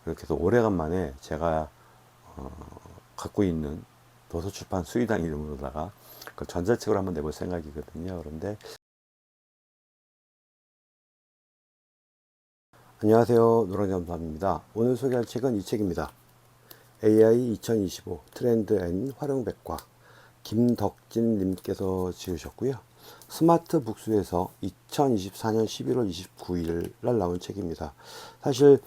그렇게 해서 오래간만에 제가 갖고 있는 도서출판 수의당 이름으로다가 그 전자책으로 한번 내볼 생각이거든요. 그런데 안녕하세요, 노랑잠수함입니다. 오늘 소개할 책은 이 책입니다. AI 2025 트렌드 앤 활용백과, 김덕진 님께서 지으셨고요. 스마트 북스에서 2024년 11월 29일 날 나온 책입니다. 사실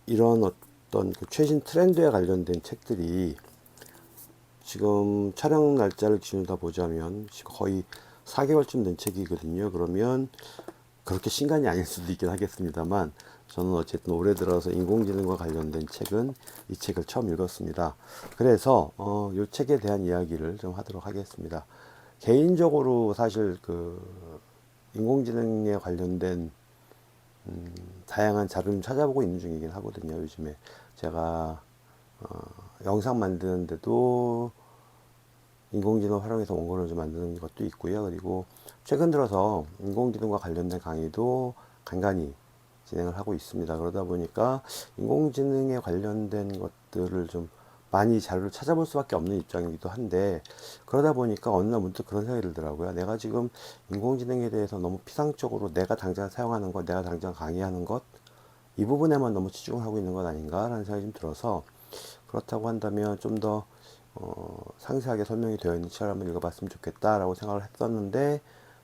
이런 어떤 그 최신 트렌드에 관련된 책들이 지금 촬영 날짜를 기준으로 보자면 지금 거의 4개월쯤 된 책이거든요. 그러면 그렇게 신간이 아닐 수도 있긴 하겠습니다만, 저는 어쨌든 올해 들어서 인공지능과 관련된 책은 이 책을 처음 읽었습니다. 그래서 이 책에 대한 이야기를 좀 하도록 하겠습니다. 개인적으로 사실 그 인공지능에 관련된 다양한 자료를 찾아보고 있는 중이긴 하거든요. 요즘에 제가 영상 만드는데도 인공지능 활용해서 원고를 좀 만드는 것도 있고요. 그리고 최근 들어서 인공지능과 관련된 강의도 간간히 진행을 하고 있습니다. 그러다 보니까 인공지능에 관련된 것들을 좀 많이 자료를 찾아볼 수밖에 없는 입장이기도 한데, 그러다 보니까 어느 날 문득 그런 생각이 들더라고요. 내가 지금 인공지능에 대해서 너무 피상적으로 내가 당장 사용하는 것, 내가 당장 강의하는 것, 이 부분에만 너무 치중을 하고 있는 것 아닌가라는 생각이 좀 들어서, 그렇다고 한다면 좀 더 상세하게 설명이 되어 있는 책을 한번 읽어봤으면 좋겠다라고 생각을 했었는데,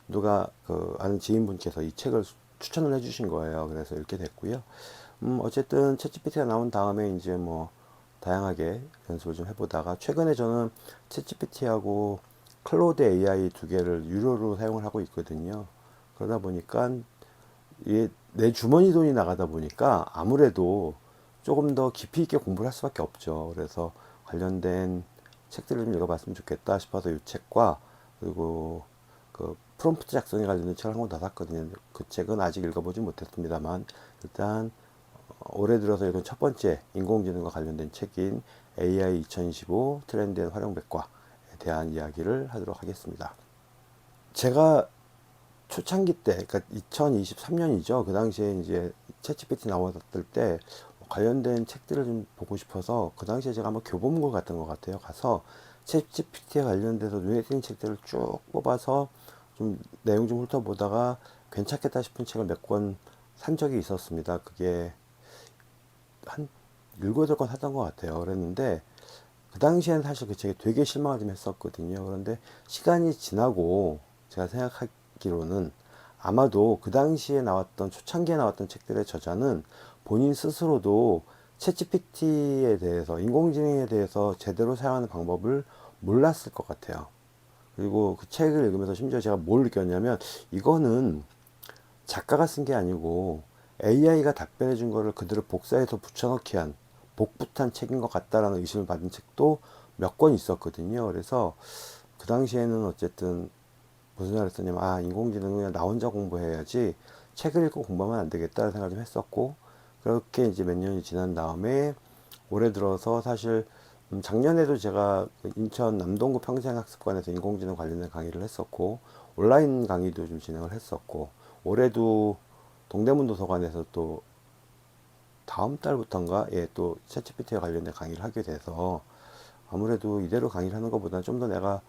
누가 그 아는 지인분께서 이 책을 추천을 해주신 거예요. 그래서 읽게 됐고요. 어쨌든 챗GPT가 나온 다음에 이제 뭐 다양하게 연습을 좀 해보다가, 최근에 저는 챗GPT하고 클로드 AI 두 개를 유료로 사용을 하고 있거든요. 그러다 보니까 이게 내 주머니 돈이 나가다 보니까 아무래도 조금 더 깊이 있게 공부를 할 수밖에 없죠. 그래서 관련된 책들을 좀 읽어봤으면 좋겠다 싶어서 이 책과, 그리고 그 프롬프트 작성에 관련된 책을 한 권 더 샀거든요. 그 책은 아직 읽어보지 못했습니다만, 일단 올해 들어서 읽은 첫 번째 인공지능과 관련된 책인 AI 2025 트렌드 앤 활용백과에 대한 이야기를 하도록 하겠습니다. 제가 초창기 때, 그러니까 2023년이죠. 그 당시에 이제 챗GPT 나왔을 때 관련된 책들을 좀 보고 싶어서, 그 당시에 제가 한번 교보문고 갔던 것 같아요. 가서 챗GPT에 관련돼서 눈에 띄는 책들을 쭉 뽑아서 좀 내용 좀 훑어보다가 괜찮겠다 싶은 책을 몇 권 산 적이 있었습니다. 그게 한 7, 8권 샀던 것 같아요. 그랬는데 그 당시엔 사실 그 책에 되게 실망을 좀 했었거든요. 그런데 시간이 지나고 제가 생각하기로는 아마도 그 당시에 나왔던, 초창기에 나왔던 책들의 저자는 본인 스스로도 챗GPT에 대해서, 인공지능에 대해서 제대로 사용하는 방법을 몰랐을 것 같아요. 그리고 그 책을 읽으면서 심지어 제가 뭘 느꼈냐면, 이거는 작가가 쓴 게 아니고 AI가 답변해 준 거를 그대로 복사해서 붙여넣기 한 복붙한 책인 것 같다라는 의심을 받은 책도 몇 권 있었거든요. 그래서 그 당시에는 어쨌든 무슨 생각을 했었냐면, 인공지능은 그냥 나 혼자 공부해야지 책을 읽고 공부하면 안 되겠다는 생각을 좀 했었고, 그렇게 이제 몇 년이 지난 다음에 올해 들어서 사실 작년에도 제가 그 인천 남동구 평생학습관에서 인공지능 관련된 강의를 했었고, 온라인 강의도 좀 진행을 했었고, 올해도 동대문 도서관에서 또 다음 달부터인가, 예, 또 챗GPT에 관련된 강의를 하게 돼서, 아무래도 이대로 강의를 하는 것보다는 좀 더 내가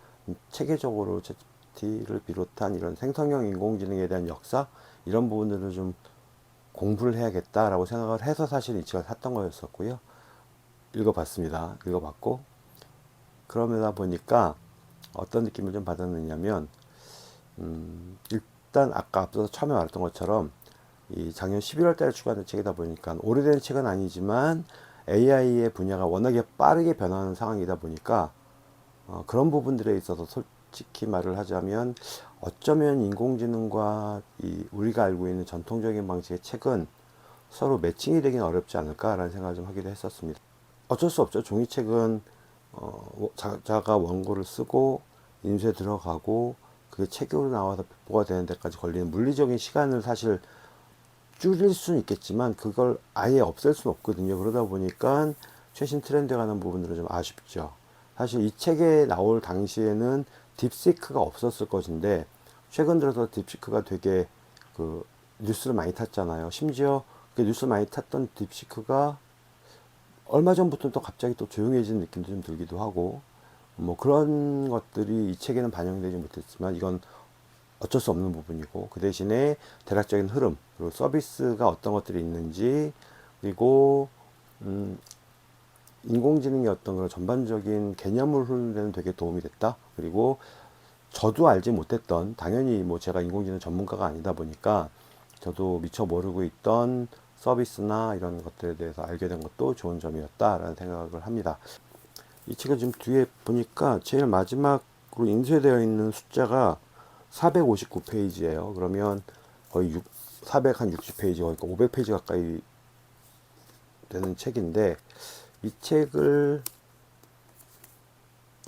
체계적으로 챗GPT를 비롯한 이런 생성형 인공지능에 대한 역사, 이런 부분들을 좀 공부를 해야겠다라고 생각을 해서 사실 이 책을 샀던 거였었고요. 읽어봤습니다. 읽어봤고, 그러다 보니까 어떤 느낌을 좀 받았느냐면, 일단 아까 앞서서 처음에 말했던 것처럼 이 작년 11월 달에 출간된 책이다 보니까, 오래된 책은 아니지만 AI의 분야가 워낙에 빠르게 변하는 상황이다 보니까 그런 부분들에 있어서 솔직히 말을 하자면, 어쩌면 인공지능과 이 우리가 알고 있는 전통적인 방식의 책은 서로 매칭이 되긴 어렵지 않을까라는 생각을 좀 하기도 했었습니다. 어쩔 수 없죠. 종이책은 자가 원고를 쓰고 인쇄 들어가고 그게 책으로 나와서 배포가 되는 데까지 걸리는 물리적인 시간을 사실 줄일 수는 있겠지만, 그걸 아예 없앨 수는 없거든요. 그러다 보니까 최신 트렌드에 관한 부분들은 좀 아쉽죠. 사실 이 책에 나올 당시에는 딥시크가 없었을 것인데, 최근 들어서 딥시크가 되게 그 뉴스를 많이 탔잖아요. 심지어 그 뉴스 많이 탔던 딥시크가 얼마 전부터 또 갑자기 또 조용해진 느낌도 좀 들기도 하고, 뭐 그런 것들이 이 책에는 반영되지 못했지만 이건 어쩔 수 없는 부분이고, 그 대신에 대략적인 흐름, 그리고 서비스가 어떤 것들이 있는지, 그리고 인공지능의 어떤 그런 전반적인 개념을 흐르는 데는 되게 도움이 됐다. 그리고 저도 알지 못했던, 당연히 뭐 제가 인공지능 전문가가 아니다 보니까 저도 미처 모르고 있던 서비스나 이런 것들에 대해서 알게 된 것도 좋은 점이었다라는 생각을 합니다. 이 책은 지금 뒤에 보니까 제일 마지막으로 인쇄되어 있는 숫자가 459페이지예요. 그러면 거의 460페이지, 거의 500페이지 가까이 되는 책인데, 이 책을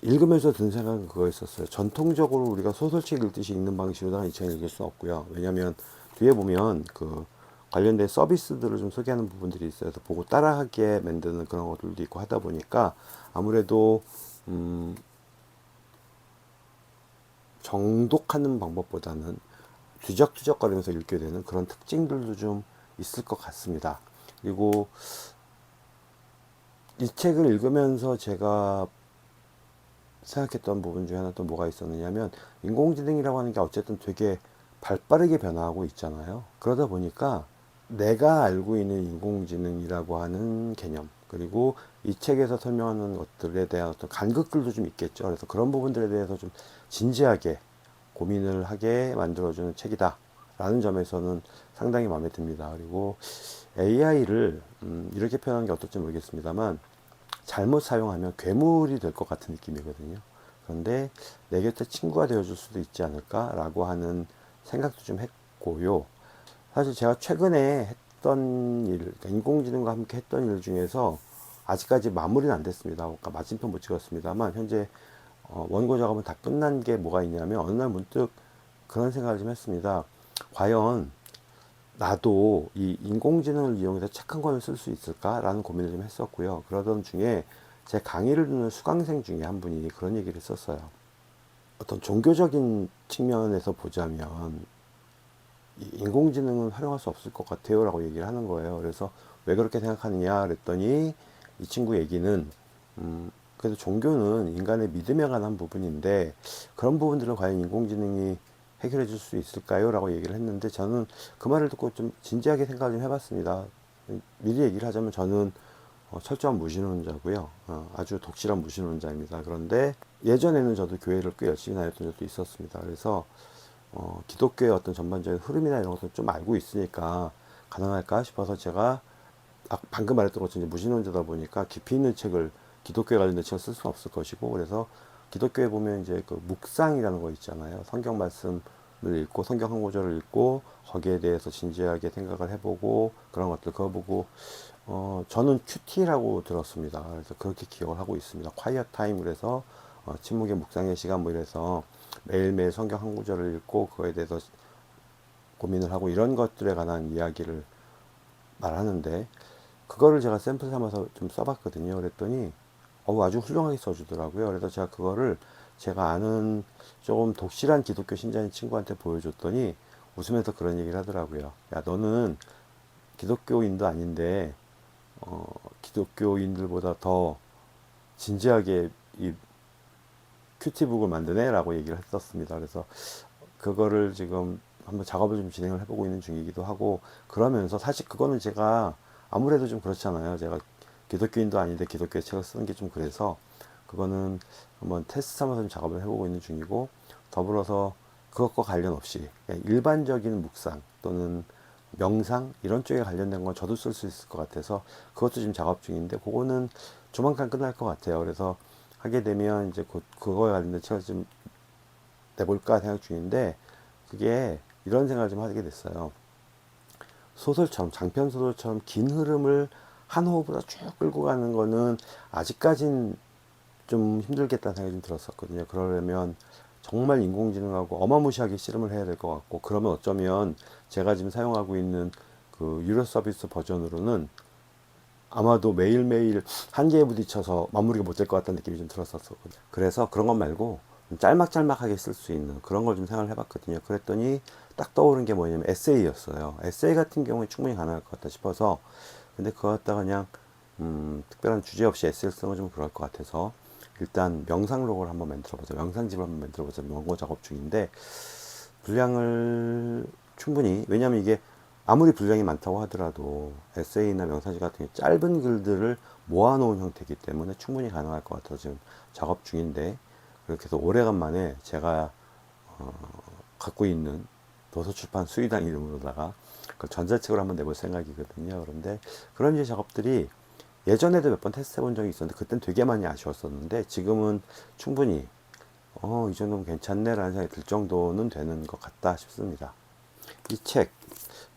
읽으면서 든 생각은 그거였었어요. 전통적으로 우리가 소설책 읽듯이 읽는 방식으로는 이 책을 읽을 수 없고요. 왜냐하면 뒤에 보면 그 관련된 서비스들을 좀 소개하는 부분들이 있어요. 그래서 보고 따라하게 만드는 그런 것들도 있고 하다 보니까 아무래도 정독하는 방법보다는 뒤적뒤적거리면서 읽게 되는 그런 특징들도 좀 있을 것 같습니다. 그리고 이 책을 읽으면서 제가 생각했던 부분 중에 하나 또 뭐가 있었느냐면, 인공지능이라고 하는 게 어쨌든 되게 발빠르게 변화하고 있잖아요. 그러다 보니까 내가 알고 있는 인공지능이라고 하는 개념, 그리고 이 책에서 설명하는 것들에 대한 어떤 간극들도 좀 있겠죠. 그래서 그런 부분들에 대해서 좀 진지하게 고민을 하게 만들어주는 책이다 라는 점에서는 상당히 마음에 듭니다. 그리고 AI를 이렇게 표현하는 게 어떨지 모르겠습니다만, 잘못 사용하면 괴물이 될 것 같은 느낌이거든요. 그런데 내 곁에 친구가 되어줄 수도 있지 않을까라고 하는 생각도 좀 했고요. 사실 제가 최근에 했던 일, 그러니까 인공지능과 함께 했던 일 중에서 아직까지 마무리는 안 됐습니다. 그러니까 마침표 못 찍었습니다만, 현재 원고 작업은 다 끝난 게 뭐가 있냐면, 어느 날 문득 그런 생각을 좀 했습니다. 과연 나도 이 인공지능을 이용해서 책 한 권을 쓸 수 있을까라는 고민을 좀 했었고요. 그러던 중에 제 강의를 듣는 수강생 중에 한 분이 그런 얘기를 했었어요. 어떤 종교적인 측면에서 보자면 이 인공지능은 활용할 수 없을 것 같아요 라고 얘기를 하는 거예요. 그래서 왜 그렇게 생각하느냐 그랬더니, 이 친구 얘기는 그래서 종교는 인간의 믿음에 관한 부분인데, 그런 부분들은 과연 인공지능이 해결해 줄 수 있을까요? 라고 얘기를 했는데, 저는 그 말을 듣고 좀 진지하게 생각을 좀 해봤습니다. 미리 얘기를 하자면 저는 철저한 무신론자고요. 아주 독실한 무신론자입니다. 그런데 예전에는 저도 교회를 꽤 열심히 다녔던 적도 있었습니다. 그래서 기독교의 어떤 전반적인 흐름이나 이런 것을 좀 알고 있으니까 가능할까 싶어서, 제가 방금 말했던 것처럼 무신론자다 보니까 깊이 있는 책을, 기독교에 관련된 책을 쓸 수는 없을 것이고, 그래서 기독교에 보면 이제 그 묵상이라는 거 있잖아요. 성경 말씀을 읽고 성경 한 구절을 읽고 거기에 대해서 진지하게 생각을 해보고 그런 것들, 그거 보고 저는 큐티라고 들었습니다. 그래서 그렇게 기억을 하고 있습니다. 콰이어 타임, 그래서 침묵의 묵상의 시간 뭐 이래서 매일매일 성경 한 구절을 읽고 그거에 대해서 고민을 하고 이런 것들에 관한 이야기를 말하는데, 그거를 제가 샘플 삼아서 좀 써봤거든요. 그랬더니 아주 훌륭하게 써주더라고요. 그래서 제가 그거를 제가 아는 조금 독실한 기독교 신자인 친구한테 보여줬더니 웃으면서 그런 얘기를 하더라고요. 야, 너는 기독교인도 아닌데 기독교인들보다 더 진지하게 이 큐티북을 만드네 라고 얘기를 했었습니다. 그래서 그거를 지금 한번 작업을 좀 진행을 해보고 있는 중이기도 하고, 그러면서 사실 그거는 제가 아무래도 좀 그렇잖아요. 제가 기독교인도 아닌데 기독교의 책을 쓰는 게 좀 그래서 그거는 한번 테스트 삼아서 좀 작업을 해보고 있는 중이고, 더불어서 그것과 관련 없이 그냥 일반적인 묵상 또는 명상 이런 쪽에 관련된 건 저도 쓸 수 있을 것 같아서 그것도 지금 작업 중인데, 그거는 조만간 끝날 것 같아요. 그래서 하게 되면 이제 곧 그거에 관련된 책을 좀 내볼까 생각 중인데, 그게 이런 생각을 좀 하게 됐어요. 소설처럼, 장편 소설처럼 긴 흐름을 한 호흡으로 쭉 끌고 가는 거는 아직까진 좀 힘들겠다는 생각이 좀 들었었거든요. 그러려면 정말 인공지능하고 어마무시하게 씨름을 해야 될 것 같고, 그러면 어쩌면 제가 지금 사용하고 있는 그 유료 서비스 버전으로는 아마도 매일매일 한계에 부딪혀서 마무리가 못 될 것 같다는 느낌이 좀 들었었거든요. 그래서 그런 것 말고 좀 짤막짤막하게 쓸 수 있는 그런 걸 좀 생각을 해봤거든요. 그랬더니 딱 떠오른 게 뭐냐면 에세이였어요. 에세이 같은 경우에 충분히 가능할 것 같다 싶어서, 근데 그거 갖다가 그냥 특별한 주제 없이 에세이를 쓰는 건 좀 그럴 것 같아서 일단 명상록을 한번 만들어보자, 명상집을 한번 만들어보자 원고 작업 중인데, 분량을 충분히, 왜냐면 이게 아무리 분량이 많다고 하더라도 에세이나 명상집 같은 게 짧은 글들을 모아놓은 형태이기 때문에 충분히 가능할 것 같아서 지금 작업 중인데, 그렇게 해서 오래간만에 제가 갖고 있는 도서출판 수의당 이름으로다가 그 전자책으로 한번 내볼 생각이거든요. 그런데 그런 이제 작업들이 예전에도 몇 번 테스트 해본 적이 있었는데 그땐 되게 많이 아쉬웠었는데, 지금은 충분히 이 정도면 괜찮네 라는 생각이 들 정도는 되는 것 같다 싶습니다. 이 책,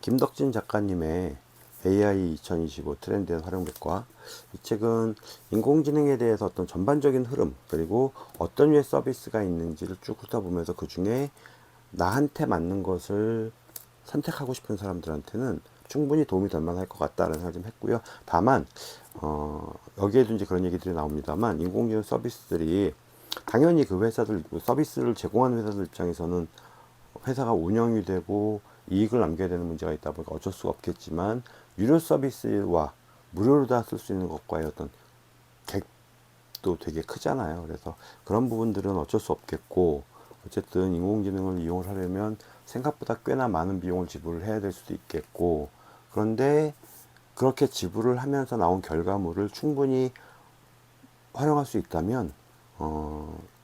김덕진 작가님의 AI 2025 트렌드 앤 활용백과, 이 책은 인공지능에 대해서 어떤 전반적인 흐름, 그리고 어떤 류의 서비스가 있는지를 쭉 훑어보면서 그 중에 나한테 맞는 것을 선택하고 싶은 사람들한테는 충분히 도움이 될 만할 것 같다라는 생각을 좀 했고요. 다만 여기에도 이제 그런 얘기들이 나옵니다만, 인공지능 서비스들이 당연히 그 회사들, 서비스를 제공하는 회사들 입장에서는 회사가 운영이 되고 이익을 남겨야 되는 문제가 있다 보니까 어쩔 수가 없겠지만, 유료 서비스와 무료로 다 쓸 수 있는 것과의 어떤 갭도 되게 크잖아요. 그래서 그런 부분들은 어쩔 수 없겠고, 어쨌든 인공지능을 이용을 하려면 생각보다 꽤나 많은 비용을 지불을 해야 될 수도 있겠고, 그런데 그렇게 지불을 하면서 나온 결과물을 충분히 활용할 수 있다면,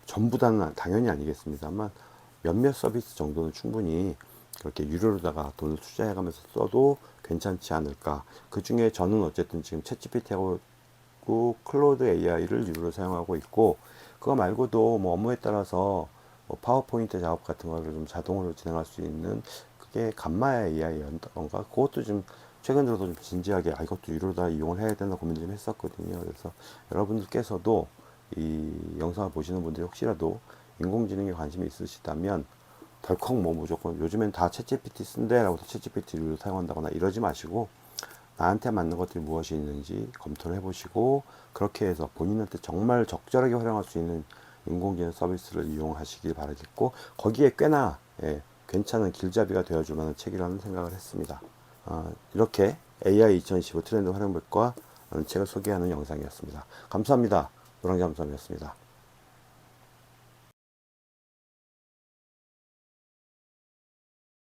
전부 다는 당연히 아니겠습니다만 몇몇 서비스 정도는 충분히 그렇게 유료로다가 돈을 투자해가면서 써도 괜찮지 않을까. 그 중에 저는 어쨌든 지금 챗GPT하고 클로드 AI를 유료로 사용하고 있고, 그거 말고도 뭐 업무에 따라서 뭐 파워포인트 작업 같은 거를 좀 자동으로 진행할 수 있는, 그게 감마 AI였던가, 그것도 좀 최근 들어서 좀 진지하게 이것도 유료다 이용을 해야 되나 고민을 좀 했었거든요. 그래서 여러분들께서도 이 영상을 보시는 분들이 혹시라도 인공지능에 관심이 있으시다면, 덜컥 뭐 무조건 요즘엔 다 챗GPT 쓴대 라고 해서 챗GPT를 사용한다거나 이러지 마시고, 나한테 맞는 것들이 무엇이 있는지 검토를 해보시고, 그렇게 해서 본인한테 정말 적절하게 활용할 수 있는 인공지능 서비스를 이용하시길 바라겠고, 거기에 꽤나 괜찮은 길잡이가 되어줄 만한 책이라는 생각을 했습니다. 이렇게 AI 2025 트렌드 활용백과 책을 소개하는 영상이었습니다. 감사합니다. 노랑잠수함이었습니다.